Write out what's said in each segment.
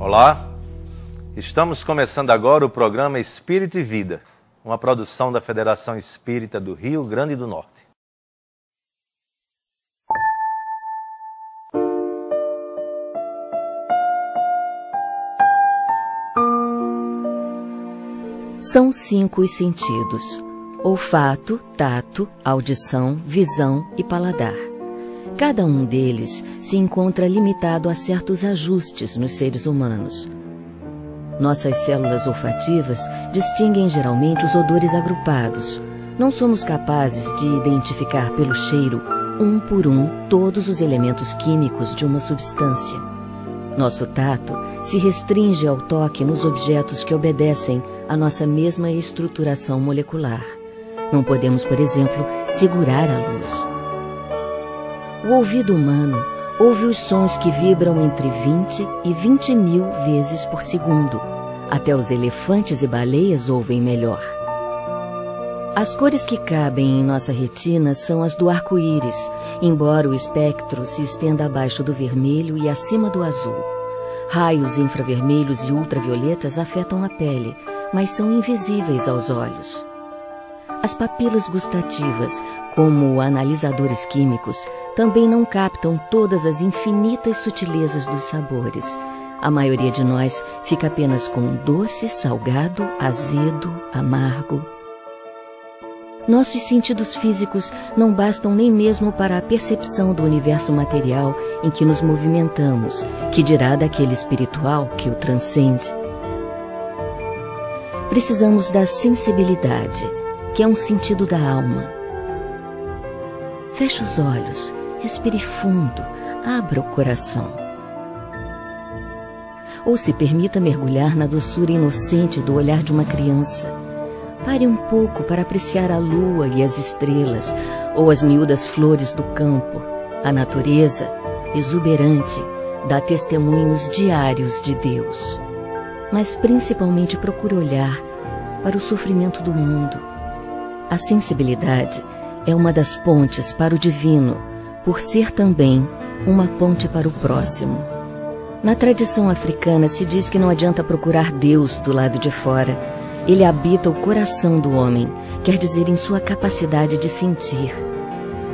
Olá, estamos começando agora o programa Espírito e Vida, uma produção da Federação Espírita do Rio Grande do Norte. São 5 os sentidos: olfato, tato, audição, visão e paladar. Cada um deles se encontra limitado a certos ajustes nos seres humanos. Nossas células olfativas distinguem geralmente os odores agrupados. Não somos capazes de identificar pelo cheiro, um por um, todos os elementos químicos de uma substância. Nosso tato se restringe ao toque nos objetos que obedecem à nossa mesma estruturação molecular. Não podemos, por exemplo, segurar a luz. O ouvido humano ouve os sons que vibram entre 20 e 20 mil vezes por segundo. Até os elefantes e baleias ouvem melhor. As cores que cabem em nossa retina são as do arco-íris, embora o espectro se estenda abaixo do vermelho e acima do azul. Raios infravermelhos e ultravioletas afetam a pele, mas são invisíveis aos olhos. As papilas gustativas, como analisadores químicos, também não captam todas as infinitas sutilezas dos sabores. A maioria de nós fica apenas com doce, salgado, azedo, amargo. Nossos sentidos físicos não bastam nem mesmo para a percepção do universo material em que nos movimentamos, que dirá daquele espiritual que o transcende. Precisamos da sensibilidade, que é um sentido da alma. Feche os olhos, respire fundo, abra o coração. Ou se permita mergulhar na doçura inocente do olhar de uma criança. Pare um pouco para apreciar a lua e as estrelas, ou as miúdas flores do campo. A natureza, exuberante, dá testemunhos diários de Deus. Mas principalmente procure olhar para o sofrimento do mundo. A sensibilidade é uma das pontes para o divino, por ser também uma ponte para o próximo. Na tradição africana se diz que não adianta procurar Deus do lado de fora. Ele habita o coração do homem, quer dizer, em sua capacidade de sentir.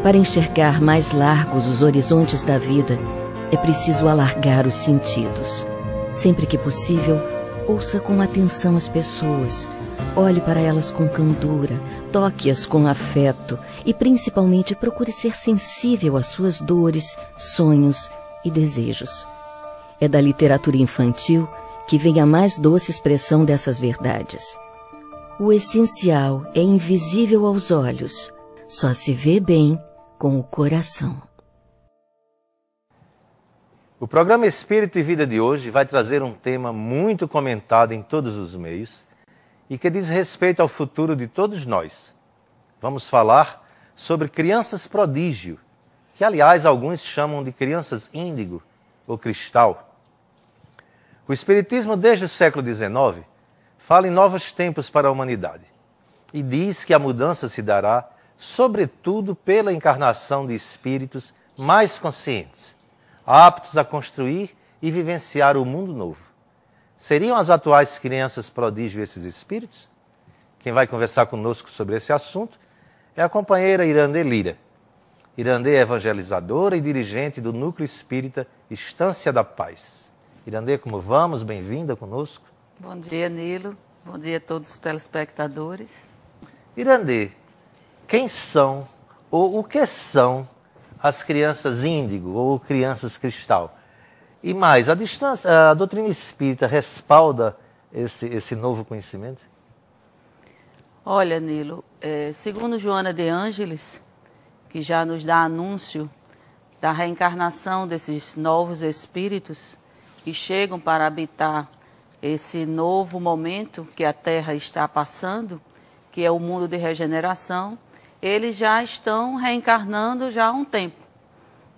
Para enxergar mais largos os horizontes da vida, é preciso alargar os sentidos. Sempre que possível, ouça com atenção as pessoas, olhe para elas com candura, toque-as com afeto e, principalmente, procure ser sensível às suas dores, sonhos e desejos. É da literatura infantil que vem a mais doce expressão dessas verdades. O essencial é invisível aos olhos, só se vê bem com o coração. O programa Espírito e Vida de hoje vai trazer um tema muito comentado em todos os meios e que diz respeito ao futuro de todos nós. Vamos falar sobre crianças prodígio, que aliás alguns chamam de crianças índigo ou cristal. O Espiritismo, desde o século XIX, fala em novos tempos para a humanidade e diz que a mudança se dará, sobretudo, pela encarnação de espíritos mais conscientes, aptos a construir e vivenciar o mundo novo. Seriam as atuais crianças prodígio esses espíritos? Quem vai conversar conosco sobre esse assunto é a companheira Irandê Lira. Irandê é evangelizadora e dirigente do Núcleo Espírita Estância da Paz. Irandê, como vamos? Bem-vinda conosco. Bom dia, Nilo. Bom dia a todos os telespectadores. Irandê, quem são ou o que são as crianças índigo ou crianças cristal? E mais, a doutrina espírita respalda esse novo conhecimento? Olha, Nilo, segundo Joana de Ângeles, que já nos dá anúncio da reencarnação desses novos espíritos, que chegam para habitar esse novo momento que a Terra está passando, que é o mundo de regeneração, eles já estão reencarnando já há um tempo.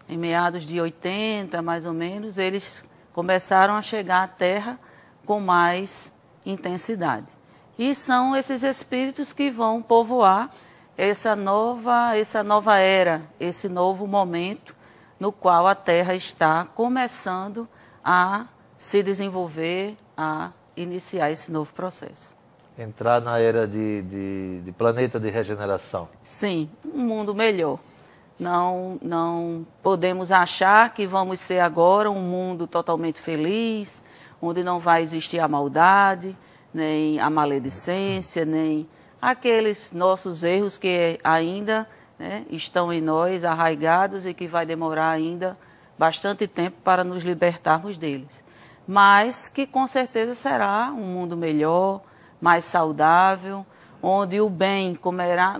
Em meados de 80, mais ou menos, eles começaram a chegar à Terra com mais intensidade. E são esses espíritos que vão povoar essa nova era, esse novo momento no qual a Terra está começando a se desenvolver a iniciar esse novo processo. Entrar na era de planeta de regeneração. Sim, um mundo melhor. Não podemos achar que vamos ser agora um mundo totalmente feliz, onde não vai existir a maldade, nem a maledicência, nem aqueles nossos erros que ainda, né, estão em nós, arraigados, e que vai demorar ainda bastante tempo para nos libertarmos deles. Mas que com certeza será um mundo melhor, mais saudável, onde o bem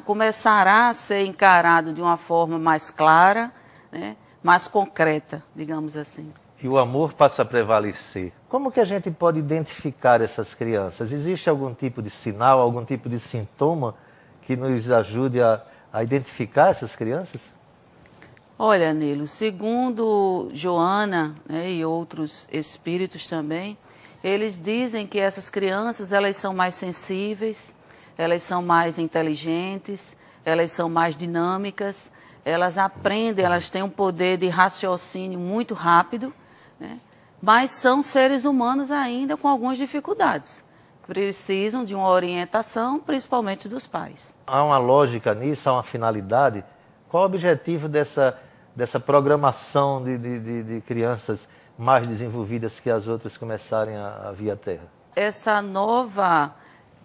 começará a ser encarado de uma forma mais clara, né, mais concreta, digamos assim. E o amor passa a prevalecer. Como que a gente pode identificar essas crianças? Existe algum tipo de sinal, algum tipo de sintoma que nos ajude a identificar essas crianças? Olha, Nilo, segundo Joana, né, e outros espíritos também, eles dizem que essas crianças, elas são mais sensíveis, elas são mais inteligentes, elas são mais dinâmicas, elas aprendem, elas têm um poder de raciocínio muito rápido, né? Mas são seres humanos ainda com algumas dificuldades. Precisam de uma orientação, principalmente dos pais. Há uma lógica nisso, há uma finalidade? Qual o objetivo dessa programação de crianças mais desenvolvidas que as outras começarem a vir à Terra? Essa nova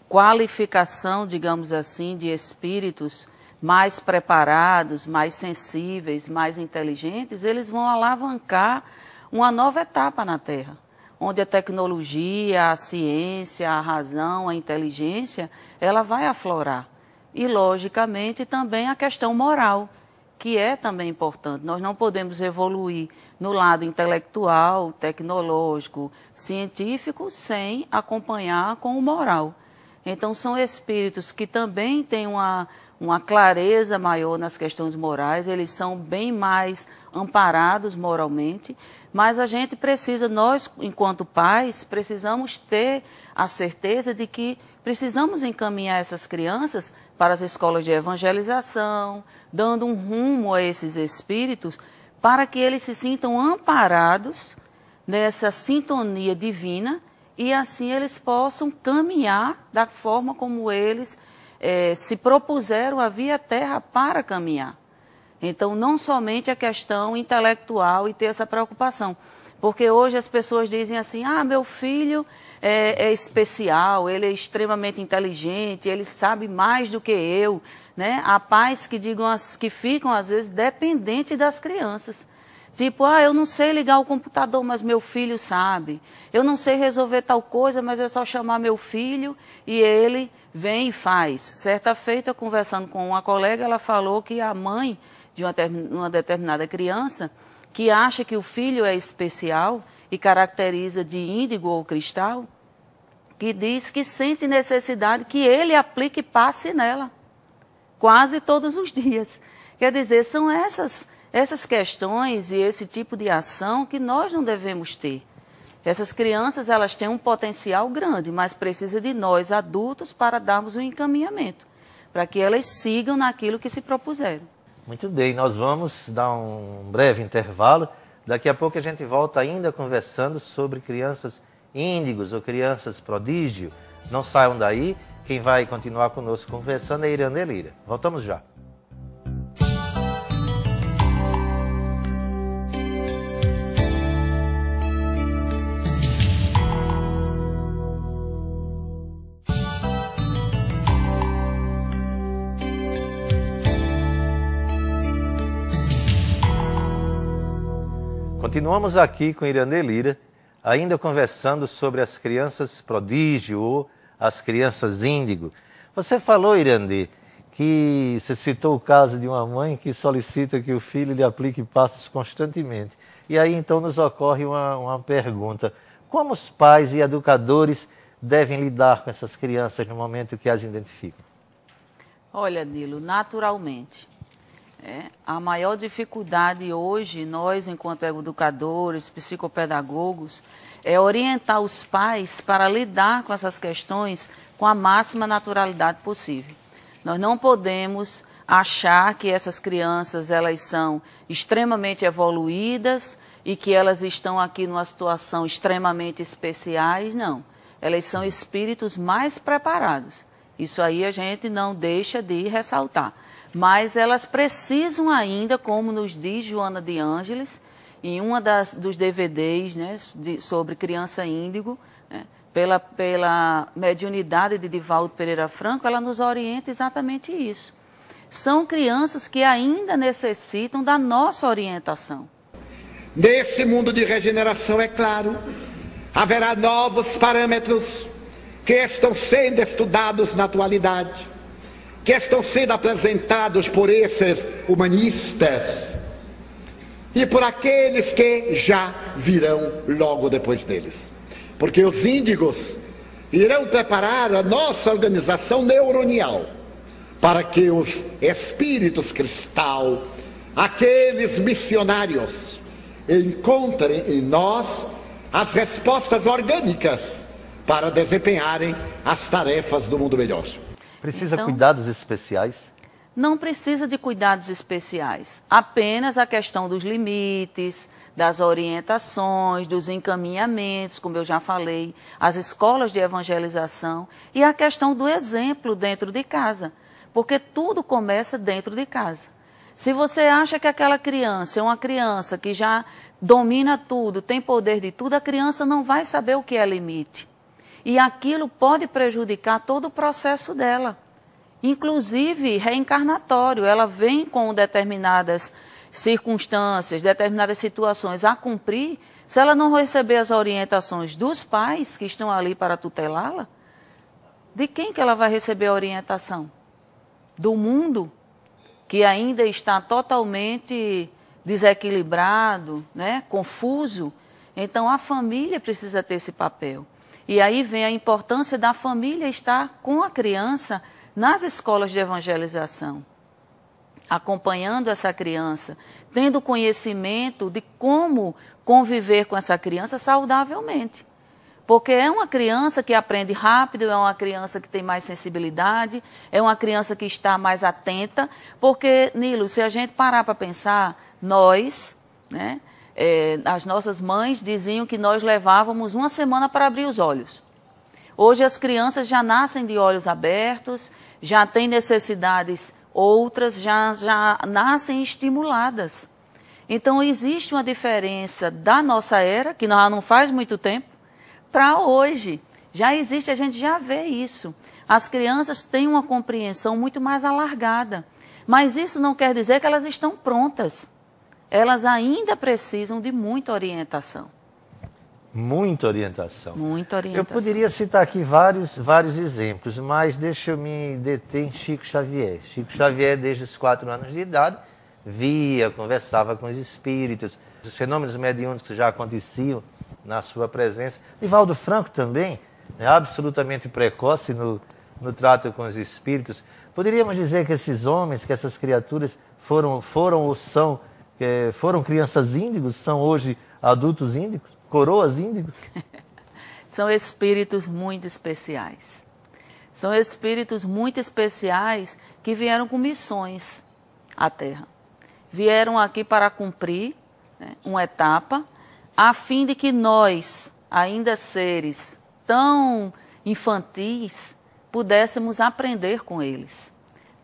qualificação, digamos assim, de espíritos mais preparados, mais sensíveis, mais inteligentes, eles vão alavancar uma nova etapa na Terra, onde a tecnologia, a ciência, a razão, a inteligência, ela vai aflorar. E, logicamente, também a questão moral, que é também importante. Nós não podemos evoluir no lado intelectual, tecnológico, científico, sem acompanhar com o moral. Então, são espíritos que também têm uma clareza maior nas questões morais, eles são bem mais amparados moralmente, mas a gente precisa, nós, enquanto pais, precisamos ter a certeza de que precisamos encaminhar essas crianças para as escolas de evangelização, dando um rumo a esses espíritos, para que eles se sintam amparados nessa sintonia divina e assim eles possam caminhar da forma como eles se propuseram a vir à Terra para caminhar. Então, não somente a questão intelectual e ter essa preocupação, porque hoje as pessoas dizem assim, meu filho é especial, ele é extremamente inteligente, ele sabe mais do que eu, né? Há pais que ficam, às vezes, dependentes das crianças. Tipo, eu não sei ligar o computador, mas meu filho sabe. Eu não sei resolver tal coisa, mas é só chamar meu filho e ele vem e faz. Certa feita, conversando com uma colega, ela falou que a mãe de uma determinada criança, que acha que o filho é especial e caracteriza de índigo ou cristal, que diz que sente necessidade que ele aplique passe nela, quase todos os dias. Quer dizer, são essas questões e esse tipo de ação que nós não devemos ter. Essas crianças, elas têm um potencial grande, mas precisa de nós, adultos, para darmos um encaminhamento, para que elas sigam naquilo que se propuseram. Muito bem, nós vamos dar um breve intervalo. Daqui a pouco a gente volta ainda conversando sobre crianças índigos ou crianças prodígio. Não saiam daí, quem vai continuar conosco conversando é Irane Lira. Voltamos já. Continuamos aqui com Irane Lira, ainda conversando sobre as crianças prodígio ou as crianças índigo. Você falou, Irane, que você citou o caso de uma mãe que solicita que o filho lhe aplique passos constantemente. E aí então nos ocorre uma pergunta. Como os pais e educadores devem lidar com essas crianças no momento que as identificam? Olha, Nilo, naturalmente. A maior dificuldade hoje, nós enquanto educadores, psicopedagogos, é orientar os pais para lidar com essas questões com a máxima naturalidade possível. Nós não podemos achar que essas crianças elas são extremamente evoluídas e que elas estão aqui numa situação extremamente especiais, não. Elas são espíritos mais preparados. Isso aí a gente não deixa de ressaltar. Mas elas precisam ainda, como nos diz Joana de Ângeles, em uma dos DVDs, né, sobre criança índigo, né, pela mediunidade de Divaldo Pereira Franco, ela nos orienta exatamente isso. São crianças que ainda necessitam da nossa orientação. Nesse mundo de regeneração, é claro, haverá novos parâmetros que estão sendo estudados na atualidade, que estão sendo apresentados por esses humanistas e por aqueles que já virão logo depois deles. Porque os índigos irão preparar a nossa organização neuronial para que os espíritos cristal, aqueles missionários, encontrem em nós as respostas orgânicas para desempenharem as tarefas do mundo melhor. Precisa cuidados especiais? Não precisa de cuidados especiais. Apenas a questão dos limites, das orientações, dos encaminhamentos, como eu já falei, as escolas de evangelização e a questão do exemplo dentro de casa. Porque tudo começa dentro de casa. Se você acha que aquela criança é uma criança que já domina tudo, tem poder de tudo, a criança não vai saber o que é limite. E aquilo pode prejudicar todo o processo dela. Inclusive reencarnatório. Ela vem com determinadas circunstâncias, determinadas situações a cumprir. Se ela não receber as orientações dos pais que estão ali para tutelá-la, de quem que ela vai receber a orientação? Do mundo, que ainda está totalmente desequilibrado, né, confuso. Então, a família precisa ter esse papel. E aí vem a importância da família estar com a criança nas escolas de evangelização, acompanhando essa criança, tendo conhecimento de como conviver com essa criança saudavelmente. Porque é uma criança que aprende rápido, é uma criança que tem mais sensibilidade, é uma criança que está mais atenta. Porque, Nilo, se a gente parar para pensar, nós, né, as nossas mães diziam que nós levávamos uma semana para abrir os olhos. Hoje as crianças já nascem de olhos abertos, já têm necessidades outras, já nascem estimuladas. Então existe uma diferença da nossa era, que não faz muito tempo, para hoje. Já existe, a gente já vê isso. As crianças têm uma compreensão muito mais alargada. Mas isso não quer dizer que elas estão prontas. Elas ainda precisam de muita orientação. Muita orientação. Muita orientação. Eu poderia citar aqui vários exemplos, mas deixa eu me deter em Chico Xavier. Chico Xavier, desde os 4 anos de idade, conversava com os espíritos, os fenômenos mediúnicos já aconteciam na sua presença. Divaldo Franco também, absolutamente precoce no trato com os espíritos. Poderíamos dizer que esses homens, que essas criaturas foram ou são, foram crianças índigos, são hoje adultos índigos, coroas índigos? São espíritos muito especiais. São espíritos muito especiais que vieram com missões à Terra. Vieram aqui para cumprir, né, uma etapa, a fim de que nós, ainda seres tão infantis, pudéssemos aprender com eles.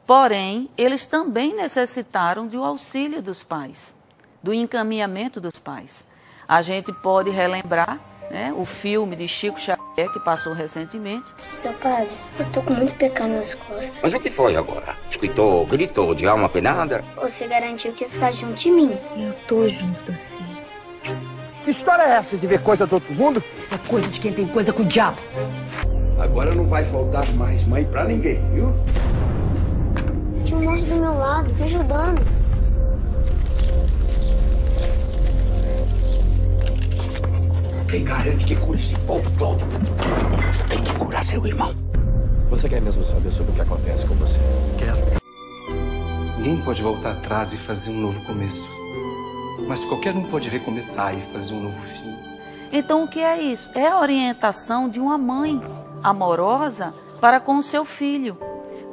Porém, eles também necessitaram do auxílio dos pais, do encaminhamento dos pais. A gente pode relembrar, né, o filme de Chico Xavier, que passou recentemente. Seu padre, eu tô com muito pecado nas costas. Mas o que foi agora? Escutou, gritou de alma penada? Você garantiu que ia ficar junto de mim. Eu tô junto de você. Que história é essa de ver coisa do outro mundo? Essa coisa de quem tem coisa com o diabo. Agora não vai faltar mais mãe pra ninguém, viu? Tinha um moço do meu lado, me ajudando. Quem garante que cure esse povo todo? Tem que curar seu irmão. Você quer mesmo saber sobre o que acontece com você? Quero. Ninguém pode voltar atrás e fazer um novo começo. Mas qualquer um pode recomeçar e fazer um novo fim. Então o que é isso? É a orientação de uma mãe amorosa para com o seu filho.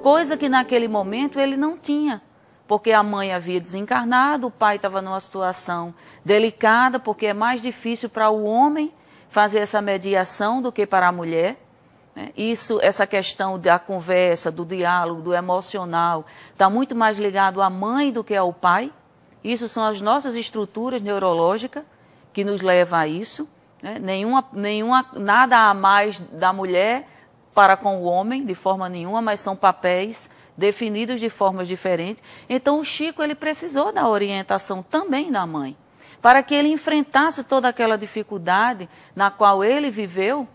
coisa que naquele momento ele não tinha, porque a mãe havia desencarnado, o pai estava numa situação delicada, porque é mais difícil para o homem fazer essa mediação do que para a mulher. Essa questão da conversa, do diálogo, do emocional, está muito mais ligado à mãe do que ao pai. Isso são as nossas estruturas neurológicas que nos levam a isso. Nada a mais da mulher para com o homem, de forma nenhuma, mas são papéis definidos de formas diferentes. Então o Chico ele precisou da orientação também da mãe, para que ele enfrentasse toda aquela dificuldade na qual ele viveu,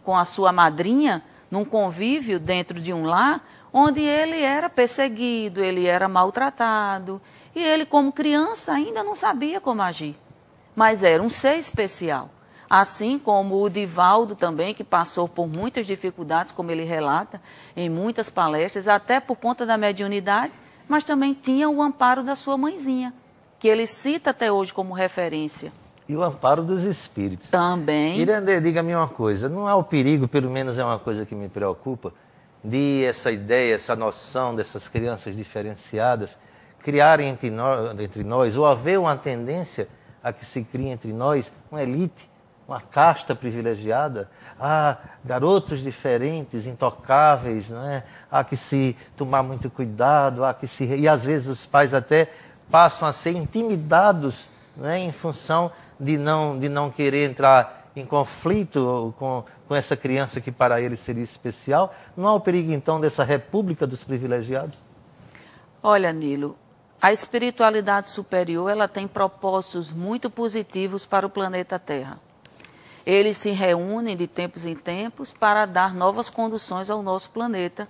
com a sua madrinha, num convívio dentro de um lar, onde ele era perseguido, ele era maltratado, e ele, como criança, ainda não sabia como agir. Mas era um ser especial. Assim como o Divaldo também, que passou por muitas dificuldades, como ele relata, em muitas palestras, até por conta da mediunidade, mas também tinha o amparo da sua mãezinha, que ele cita até hoje como referência. E o amparo dos espíritos. Também. Irandê, diga-me uma coisa, não há o perigo, pelo menos é uma coisa que me preocupa, de essa ideia, essa noção dessas crianças diferenciadas criarem entre nós, ou haver uma tendência a que se crie entre nós uma elite, uma casta privilegiada, garotos diferentes, intocáveis, não é? Há que se tomar muito cuidado, e às vezes os pais até passam a ser intimidados, né, em função de não querer entrar em conflito com essa criança que para ele seria especial. Não há o perigo, então, dessa república dos privilegiados? Olha, Nilo, a espiritualidade superior ela tem propósitos muito positivos para o planeta Terra. Eles se reúnem de tempos em tempos para dar novas conduções ao nosso planeta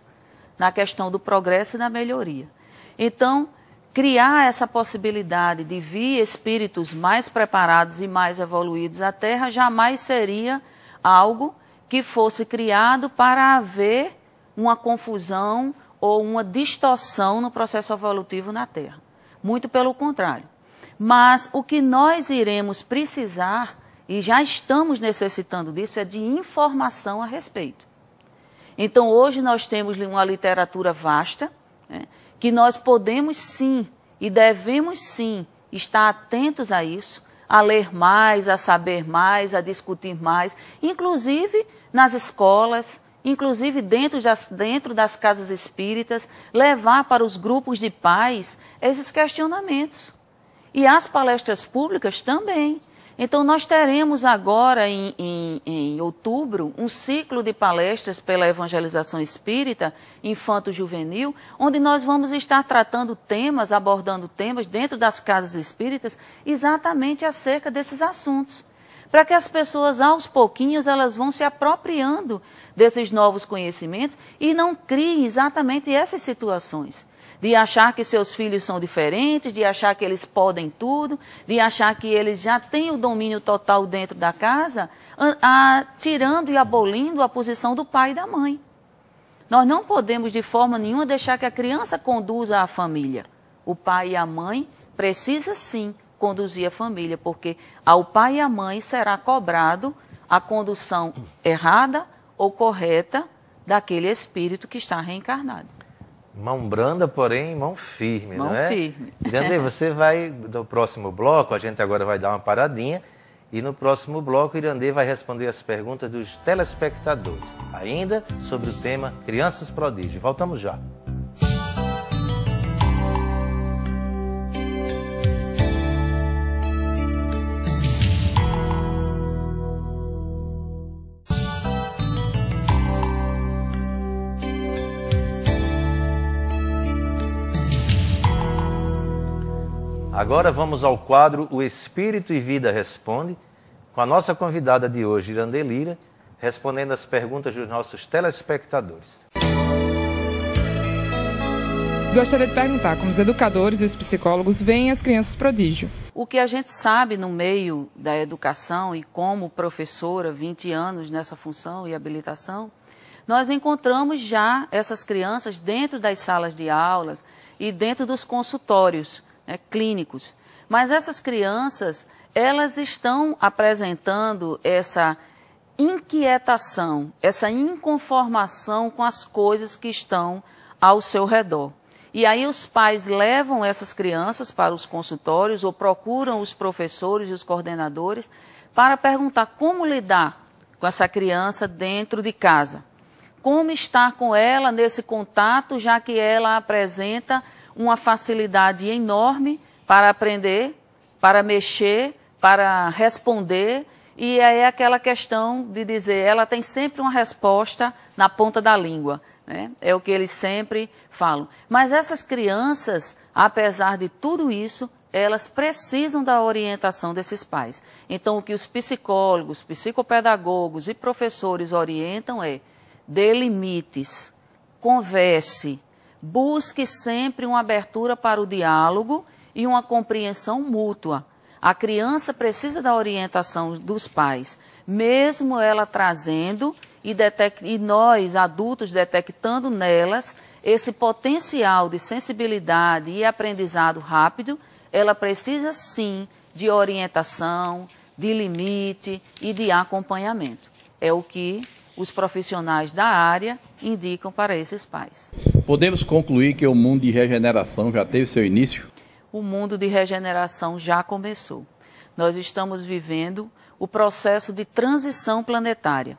na questão do progresso e da melhoria. Então, criar essa possibilidade de vir espíritos mais preparados e mais evoluídos à Terra jamais seria algo que fosse criado para haver uma confusão ou uma distorção no processo evolutivo na Terra. Muito pelo contrário. Mas o que nós iremos precisar, e já estamos necessitando disso, é de informação a respeito. Então, hoje nós temos uma literatura vasta, né, que nós podemos sim e devemos sim estar atentos a isso, a ler mais, a saber mais, a discutir mais, inclusive nas escolas, inclusive dentro das casas espíritas, levar para os grupos de pais esses questionamentos. E as palestras públicas também. Então, nós teremos agora, em outubro, um ciclo de palestras pela evangelização espírita, infanto-juvenil, onde nós vamos estar tratando temas, abordando temas dentro das casas espíritas, exatamente acerca desses assuntos. Para que as pessoas, aos pouquinhos, elas vão se apropriando desses novos conhecimentos e não criem exatamente essas situações. De achar que seus filhos são diferentes, de achar que eles podem tudo, de achar que eles já têm o domínio total dentro da casa, tirando e abolindo a posição do pai e da mãe. Nós não podemos de forma nenhuma deixar que a criança conduza a família. O pai e a mãe precisam sim conduzir a família, porque ao pai e à mãe será cobrado a condução errada ou correta daquele espírito que está reencarnado. Mão branda, porém mão firme, não é? Mão firme. Irandê, você vai, no próximo bloco, a gente agora vai dar uma paradinha, e no próximo bloco, Irandê vai responder as perguntas dos telespectadores, ainda sobre o tema Crianças Prodígio. Voltamos já. Agora vamos ao quadro O Espírito e Vida Responde, com a nossa convidada de hoje, Irandê Lira, respondendo as perguntas dos nossos telespectadores. Gostaria de perguntar como os educadores e os psicólogos veem as crianças prodígio. O que a gente sabe no meio da educação e como professora, 20 anos nessa função e habilitação, nós encontramos já essas crianças dentro das salas de aulas e dentro dos consultórios clínicos. Mas essas crianças, elas estão apresentando essa inquietação, essa inconformação com as coisas que estão ao seu redor. E aí os pais levam essas crianças para os consultórios ou procuram os professores e os coordenadores para perguntar como lidar com essa criança dentro de casa. Como estar com ela nesse contato, já que ela apresenta uma facilidade enorme para aprender, para mexer, para responder. E aí é aquela questão de dizer, ela tem sempre uma resposta na ponta da língua. É o que eles sempre falam. Mas essas crianças, apesar de tudo isso, elas precisam da orientação desses pais. Então, o que os psicólogos, psicopedagogos e professores orientam é: dê limites, converse, busque sempre uma abertura para o diálogo e uma compreensão mútua. A criança precisa da orientação dos pais, mesmo ela trazendo e nós, adultos, detectando nelas esse potencial de sensibilidade e aprendizado rápido, ela precisa sim de orientação, de limite e de acompanhamento. É o que os profissionais da área indicam para esses pais. Podemos concluir que o mundo de regeneração já teve seu início? O mundo de regeneração já começou. Nós estamos vivendo o processo de transição planetária.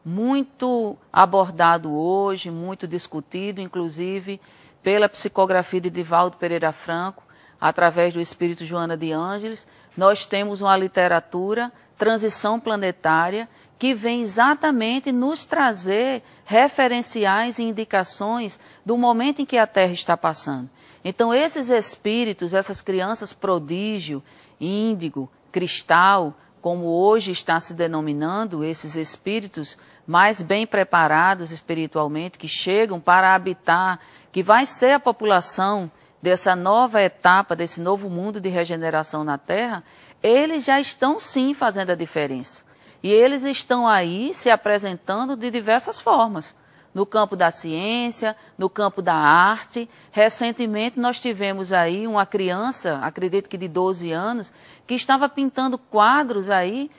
Muito abordado hoje, muito discutido, inclusive pela psicografia de Divaldo Pereira Franco, através do Espírito Joana de Ângeles. Nós temos uma literatura, Transição Planetária, que vem exatamente nos trazer referenciais e indicações do momento em que a Terra está passando. Então, esses espíritos, essas crianças prodígio, índigo, cristal, como hoje está se denominando, esses espíritos mais bem preparados espiritualmente, que chegam para habitar, que vai ser a população dessa nova etapa, desse novo mundo de regeneração na Terra, eles já estão sim fazendo a diferença. E eles estão aí se apresentando de diversas formas. No campo da ciência, no campo da arte. Recentemente nós tivemos aí uma criança, acredito que de 12 anos, que estava pintando quadros aí,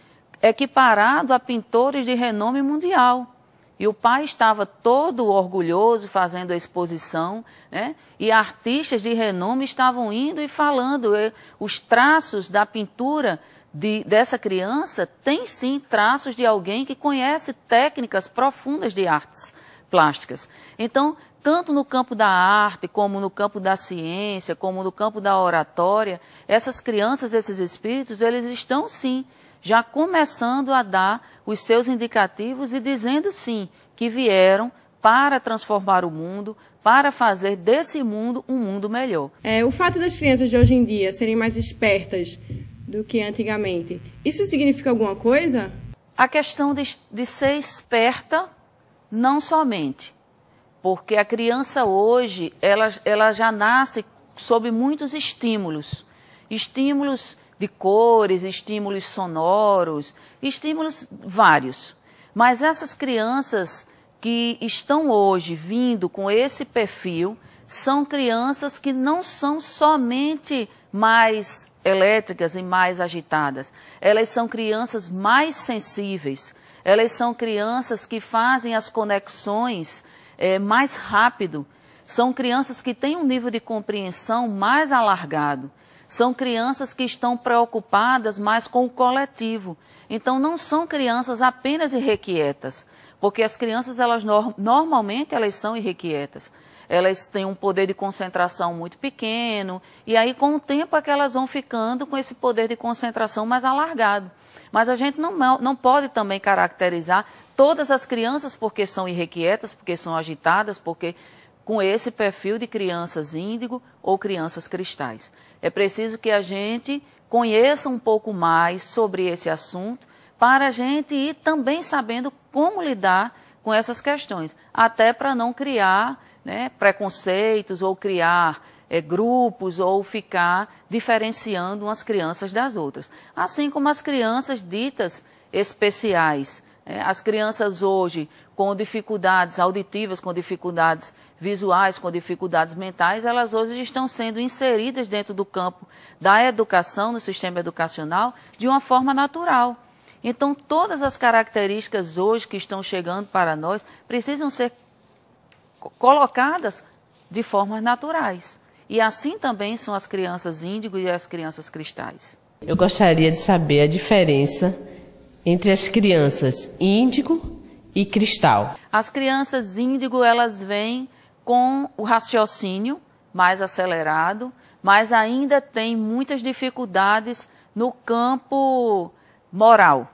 equiparado a pintores de renome mundial. E o pai estava todo orgulhoso fazendo a exposição, né? E artistas de renome estavam indo e falando. Os traços da pintura dessa criança têm sim traços de alguém que conhece técnicas profundas de artes plásticas. Então, tanto no campo da arte, como no campo da ciência, como no campo da oratória, essas crianças, esses espíritos, eles estão sim já começando a dar os seus indicativos e dizendo sim que vieram para transformar o mundo, para fazer desse mundo um mundo melhor. O fato das crianças de hoje em dia serem mais espertas do que antigamente, isso significa alguma coisa? A questão de ser esperta, não somente, porque a criança hoje, ela já nasce sob muitos estímulos. Estímulos de cores, estímulos sonoros, estímulos vários. Mas essas crianças que estão hoje vindo com esse perfil, são crianças que não são somente mais elétricas e mais agitadas. Elas são crianças mais sensíveis. Elas são crianças que fazem as conexões mais rápido. São crianças que têm um nível de compreensão mais alargado. São crianças que estão preocupadas mais com o coletivo. Então, não são crianças apenas irrequietas, porque as crianças, elas normalmente, elas são irrequietas. Elas têm um poder de concentração muito pequeno, e aí, com o tempo, é que elas vão ficando com esse poder de concentração mais alargado. Mas a gente não pode também caracterizar todas as crianças porque são irrequietas, porque são agitadas, porque com esse perfil de crianças índigo ou crianças cristais. É preciso que a gente conheça um pouco mais sobre esse assunto para a gente ir também sabendo como lidar com essas questões, até para não criar preconceitos ou criar grupos ou ficar diferenciando umas crianças das outras. Assim como as crianças ditas especiais. As crianças hoje com dificuldades auditivas, com dificuldades visuais, com dificuldades mentais, elas hoje estão sendo inseridas dentro do campo da educação, no sistema educacional, de uma forma natural. Então, todas as características hoje que estão chegando para nós precisam ser colocadas de formas naturais. E assim também são as crianças índigo e as crianças cristais. Eu gostaria de saber a diferença entre as crianças índigo e cristal. As crianças índigo, elas vêm com o raciocínio mais acelerado, mas ainda tem muitas dificuldades no campo moral.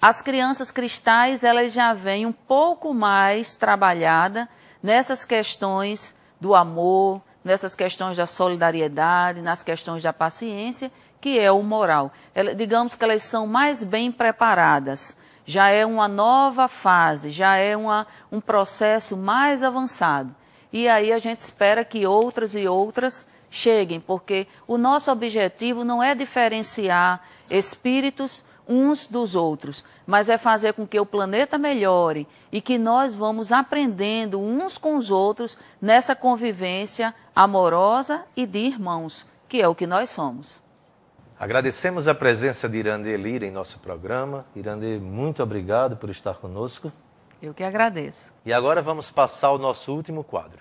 As crianças cristais, elas já vêm um pouco mais trabalhadas nessas questões do amor, nessas questões da solidariedade, nas questões da paciência, que é o moral. Digamos que elas são mais bem preparadas, já é uma nova fase, já é um processo mais avançado. E aí a gente espera que outras e outras cheguem, porque o nosso objetivo não é diferenciar espíritos uns dos outros, mas é fazer com que o planeta melhore e que nós vamos aprendendo uns com os outros nessa convivência amorosa e de irmãos, que é o que nós somos. Agradecemos a presença de Irandê Lira em nosso programa. Irandê, muito obrigado por estar conosco. Eu que agradeço. E agora vamos passar ao nosso último quadro.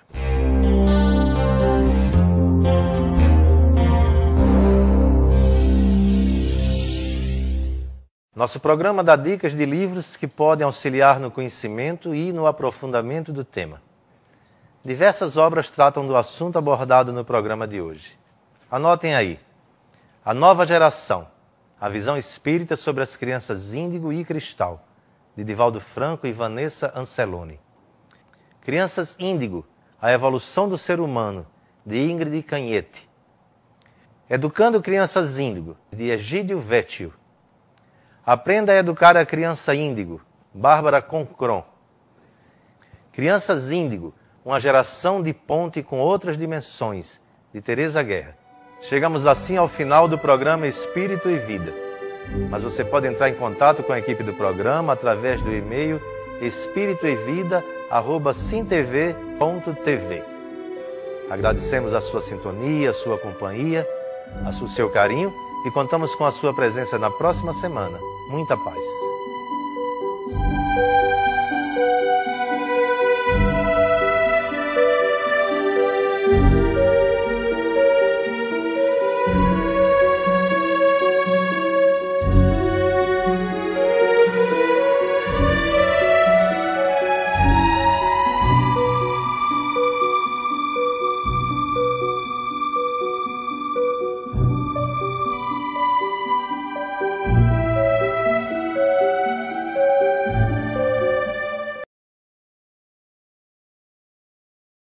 Nosso programa dá dicas de livros que podem auxiliar no conhecimento e no aprofundamento do tema. Diversas obras tratam do assunto abordado no programa de hoje. Anotem aí. A Nova Geração, a visão espírita sobre as crianças índigo e cristal, de Divaldo Franco e Vanessa Anceloni. Crianças índigo, a evolução do ser humano, de Ingrid Canhete. Educando crianças índigo, de Egídio Vecchio. Aprenda a educar a criança índigo, Bárbara Concron. Crianças índigo, uma geração de ponte com outras dimensões, de Teresa Guerra. Chegamos assim ao final do programa Espírito e Vida. Mas você pode entrar em contato com a equipe do programa através do e-mail espiritoevida@sintv.tv. Agradecemos a sua sintonia, a sua companhia, o seu carinho e contamos com a sua presença na próxima semana. Muita paz.